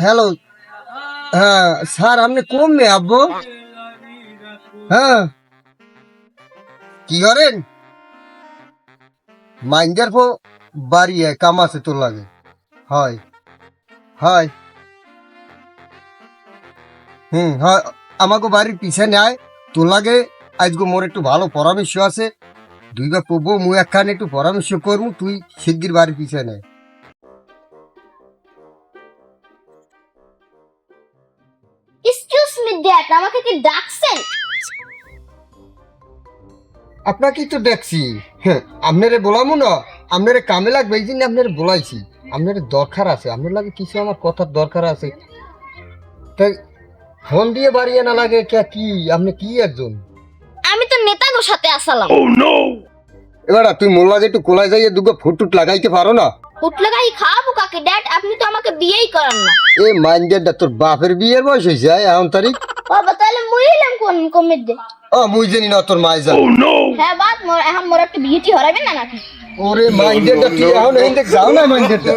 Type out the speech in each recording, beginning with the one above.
Hello, হ্যাঁ sir আপনি কমবে আব্বু? হ্যাঁ কি করেন? মাইন্ডার পো বাড়ি কাম আছে তোর লাগে। হয় হয় হয়, আমাকে বাড়ির পিছনে আয় তোর লাগে। আজকে মোর একটু ভালো পরামর্শ আছে, দুইবার পড়বো মুই একখানে একটু পরামর্শ করবো, তুই শিগগির বাড়ির পিছনে আয়। এক্সকিউজ মি ড্যাড, আমাকে কি ডাকছেন? আপনাকেই তো দেখছি। হ্যাঁ, আপনারে বলামো না, আপনারে কামে লাগবে এই জন্য আপনারে বলাইছি। আপনার দরকার আছে, আপনার লাগে কিছু আমার কথার দরকার আছে, তাই ফোন দিয়ে বাড়িয়ে না লাগে কি আপনি কি একজন। আমি তো নেতাগোর সাথে আসালাম। এবার তুই মোল্লা যে একটু কোলায় যাইয়ে দুটো ফুটুট লাগাইতে পারো না? উঠলে গাই খাবো কাকে ড্যাড? আপনি তো আমাকে বিয়েই করেন না। এ মাইন্ডেরটা তোর বাপের বিয়ের বয়স হয়েছে এখন তারিখ। বাবা তাহলে মরিলাম কোন কমিতে? ও মুই জানি না তোর মায় জানে। হ্যাঁ বাদ মোর এখন মোর একটা বিয়েটি হরাবেন না নাকি? ওরে মাইন্ডেরটা তুই এখন এই দেখ যাও না মাইন্ডেরটা।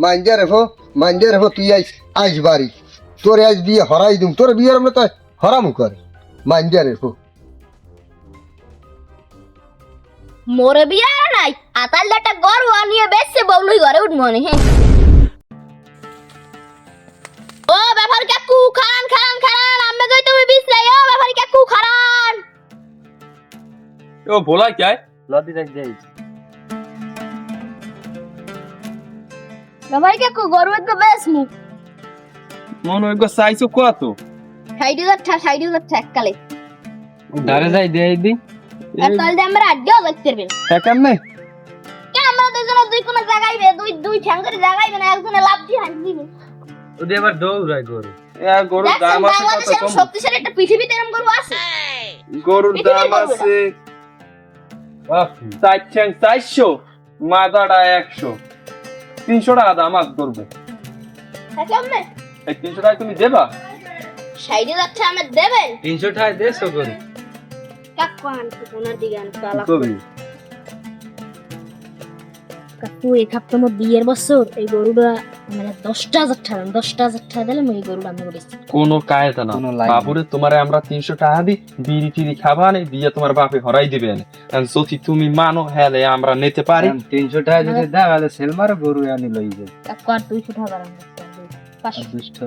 মাইন্ডে রেখো তুই আইস বাড়ি, তোর আজ বিয়ে হরাই দিম, তোর বিয়ের আমরা তো হরামু করে। মাইন্ডে রেখো। মোরে বিয়ে আর নাই, আতাল একটা গরু আনিয়ে বেচছে বউলুই ঘরে উঠবো নি। হ্যাঁ ও ব্যাপার কাকু খান খান খান, আমি কই তুমি বিছলাই। ও ব্যাপার কাকু খান। ও ভোলা क्या है लौटी रख जाए ব্যাপার কাকু গরু তো বেচমু। মন ওই গো সাইজো কত? 60,000 এককালে। ধারে যাই দেই দি এককাল দিয়ে আমরা আড্ডাও দেখতে পারবেন। একাম নাই কে আমরা দুজনে দুই কোণে জাগাইবে, দুই ঠ্যাং করে জাগাইবে না, একজনে লাভ দিয়ে হাঁটি দিবে। ওদে আবার দৌড়ায় গরু। এ গরুর দেখছেন দাম আছে বাংলাদেশে কত কম? শক্তিশালী একটা পৃথিবীতে এরকম গরু আছে? গরুর দাম আছে 400, মাদাটা 100, 300 টাকা দাম আজ করবে। থাকে আপনি এই 300 টাকা তুমি দেবা? 60,000 আমি দেবেন? 300 টাকা দেছো গরু কাকু আনতে কোনার দিকে আনতে আলা। কবি কাকু এই কাপ তোমার বিয়ের বছর এই গরুটা মানে 10,000 টাকা, 10,000 টাকা দিলে আমি এই গরুটা আমি বেচি। কোনো কায়দা না, বাবুরে তোমারে আমরা 300 টাকা দি বিড়ি টিড়ি খাবা নে দিয়ে তোমার বাপে হরাই দিবে না। যদি তুমি মানো হলে আমরা নিতে পারি। 300 টাকা যদি দাও তাহলে সেলমার গরু আনি লই যাই। কাকু আর 200 টাকা বাড়ান, 500।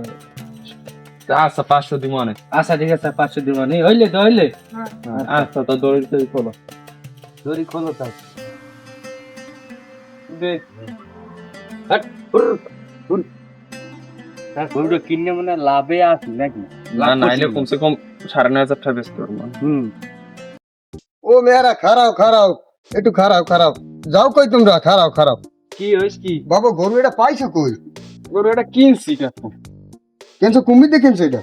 আচ্ছা 500 দিব অনেক। আচ্ছা ঠিক আছে 500 দিব নি হইলে তো হইলে। আচ্ছা তো দড়ি তৈরি করো, দড়ি খোলো তাই। দে হট হুর হুর। তার গরুটা কিনে মনে লাভে আছে নাকি? না নাইলে কমসে কম 9,500 টাকা বেচতে পারবো। ও মেয়েরা খারাও একটু খারাও যাও কই তোমরা, খারাও। কি হইছে কি? বাবা গরু এটা পাইছো কই? গরু এটা কিনছি কাকু, কেনছো কুমির দিয়ে কিনছো এটা?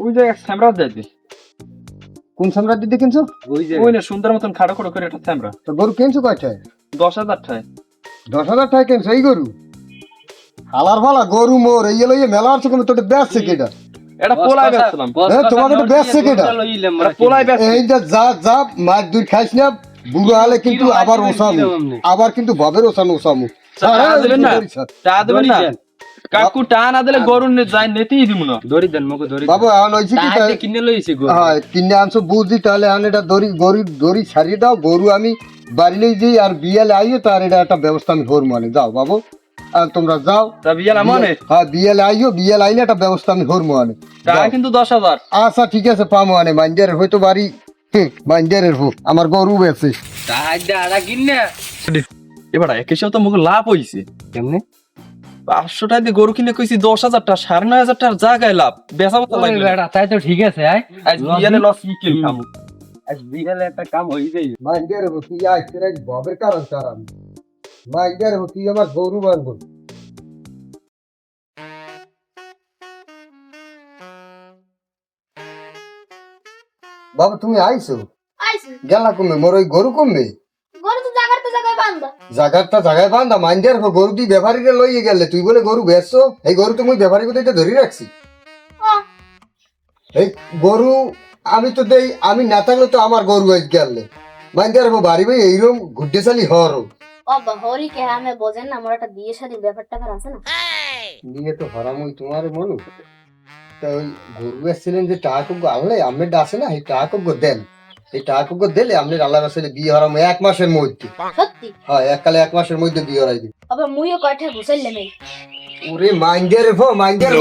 ওই যে স্যামরা যাইতে কোন সম্রাট দিয়ে কিনছো? ওই যে ওই না সুন্দর মতন খাড়ো খাড়ো করে একটা স্যামরা। তো গরু কিনছো কয়টায়? 10,000 টাকা। 10,000 টাকা কিনছো এই গরু? হালার ফালা গরু মোর এই লইয়ে মেলা আছে, কিন্তু তোদের বেচছে কেটা? এটা পোলাই বেচলাম। হ্যাঁ তোমাকে তো বেচছে কেটা? এটা পোলাই বেচছি। এই যে যা মাছ দুই খাইস না, বুড়ো হলে কিন্তু আবার ওসামু, আবার কিন্তু বাবের ওসামু। টাকা দেবেন না, টাকা দেবেন না কাকু, টাকা না দিলে গরু যাই নেতেই দিব না। দড়ি দেন মুখে দড়ি। বাবু এখন হয়েছে কি, তাই কিনে লইছে গরু। হ্যাঁ কিনে আনছো বুঝছি, তাহলে এখন এটা দড়ি ছাড়িয়ে দাও, গরু আমি বাড়ি লই যাই, আর বিয়ালে আইও, তার এটা একটা ব্যবস্থা আমি করবো। মানে যাও বাবু, আর তোমরা যাও। তা বিয়াল আমনে? হ্যাঁ বিয়ালে আইও, বিয়ালে আইলে একটা ব্যবস্থা আমি করবো। মানে টাকা কিন্তু 10,000। আচ্ছা ঠিক আছে পামো। মানে মাইন্ডারের হয়তো বাড়ি মাইন্ডারের হোক, আমার গরু বেছে। তাই দাঁড়া কিনে এবার একেশাও তো মুখ লাভ হইছে। কেমনে? 500 টাকা দিয়ে গরু কিনে কইছি 10,000 টাকা, 9,500 টাকার জায়গায় লাভ। বেচা মতো লাগবে না। বেটা তাই তো ঠিক আছে। আজ বিয়ালে লস কি কিল খামু। আজ বিকালে একটা কাম হই যাই। মাইন্ডারের হোক তুই আইসে ববের কারণ আমি মাইন্ডারের হোক তুই আমার গরু বানবো। বাবা তুমি আইসো? আইছে গেলা কমবে মোর ওই গরু কমবে? গরু তো জায়গায় বান্ধা। জায়গায় বান্ধা মাইন্ডার গরু তুই ব্যাপারীকে লইয়ে গেলে, তুই বলে গরু বেচছো। এই গরু তো মুই ব্যাপারী কোথায় ধরে রাখছি। এই গরু আমি তো দেই, আমি না থাকলে তো আমার গরু আজ গেলে মাইন্ডার বাড়ি ভাই এইরকম ঘুরতে চালি হর। ও বাহরি কে আমি বোঝেন না, আমার একটা বিয়ে শাদীর ব্যাপারটা আছে না। বিয়ে তো হরামই তোমার মনু। তা ওই গরু এসেছিলেন যে টাকা আনলে আপনার আছে না, এই টাকা দেন, এই টাকা দিলে আপনার আল্লাহ রাসেলে বিয়ে হরাম 1 মাসের মধ্যে। সত্যি হ্যাঁ, এককালে 1 মাসের মধ্যে বিয়ে হরাই দিই। আবার মুইও কয়টা ঘুষাইলাম এই ওরে মাইন্ডের মাইন্ডের